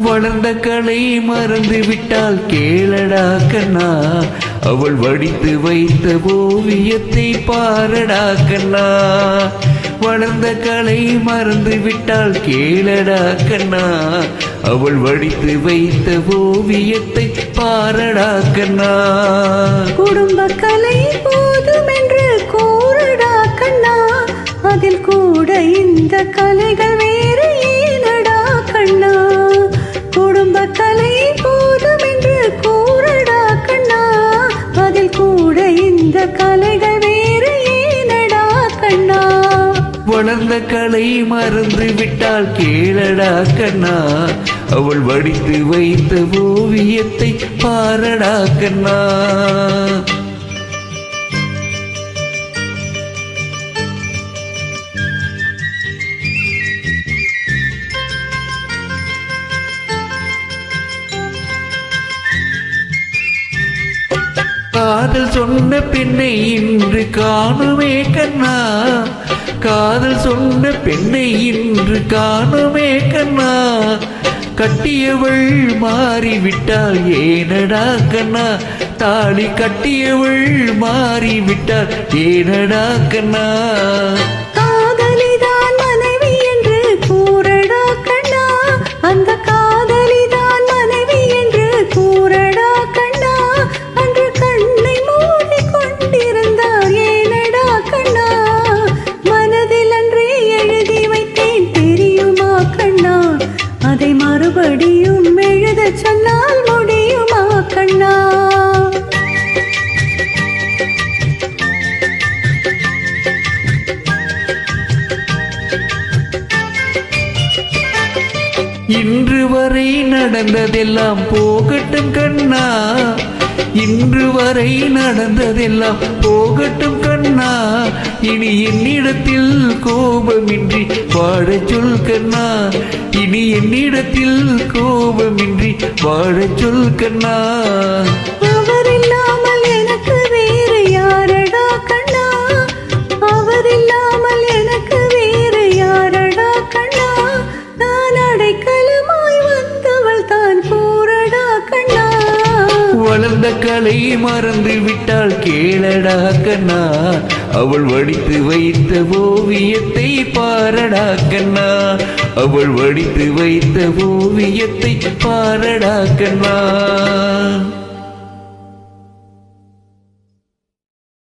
வளர்ந்த கலை மறந்து விட்டால் கேளடா கண்ணா, அவள் வடித்து வைத்த ஓவியத்தை பாரடா கண்ணா. வளர்ந்த கலை மறந்து விட்டால் கேளடா கண்ணா, அவள் வடித்து வைத்த ஓவியத்தை பாரடா கண்ணா. குடும்ப கலை போதும் என்று கூறடா கண்ணா, அதில் கூட இந்த கலைகள் வேறு ஏனடா கண்ணா. குடும்ப கலை போதும் என்று கூறடா கண்ணா, அதில் கூட இந்த கலைகள் வேறு ஏனடா கண்ணா. வளர்ந்த கலை மறந்து விட்டால் கேளடா கண்ணா, அவள் வடித்து வைத்த ஓவியத்தை பாரடா கண்ணா. காதல் சொன்ன பெண்ணை இன்று காணுமே கண்ணா, காதல் சொன்ன பெண்ணை இன்று காணுமே கண்ணா. கட்டியவள் மாறிவிட்டால் ஏனடா கண்ணா, தாலி கட்டியவள் மாறிவிட்டால் ஏனடா கண்ணா. காதலிதான் மனைவி என்று கூறடா கண்ணா, அந்த காதலிதான் மனைவி என்று கூறடா கண்ணா. அன்று கண்ணை மூடி கொண்டிருந்தார் ஏனடா கண்ணா, மனதில் அன்றே எழுதி வைத்தேன் தெரியுமா கண்ணா. அதை மறுபடியும் எழுத சொன்னால் முடியுமா கண்ணா. இன்று வரை நடந்ததெல்லாம் போகட்டும் கண்ணா, இன்று வரை நடந்ததெல்லாம் போகட்டும் கண்ணா. இனி என்னிடத்தில் கோபமின்றி வாழச் சொல் கண்ணா, இனி என்னிடத்தில் கோபமின்றி வாழச் சொல் கண்ணா. அவர் இல்லாமல் எனக்கு வேறு யாரடா கண்ணா, அவர் இல்லாமல் எனக்கு வேறு யாரடா கண்ணா. நான் அடைக்கலமாய் வந்தவள் தான் கூறடா கண்ணா. வளர்ந்த கலை மறந்து விட்டால் கேளடா கண்ணா, அவள் வடித்து வைத்த ஓவியத்தை பாரடா கண்ணா, அவள் வடித்து வைத்த ஓவியத்தை பாரடா கண்ணா.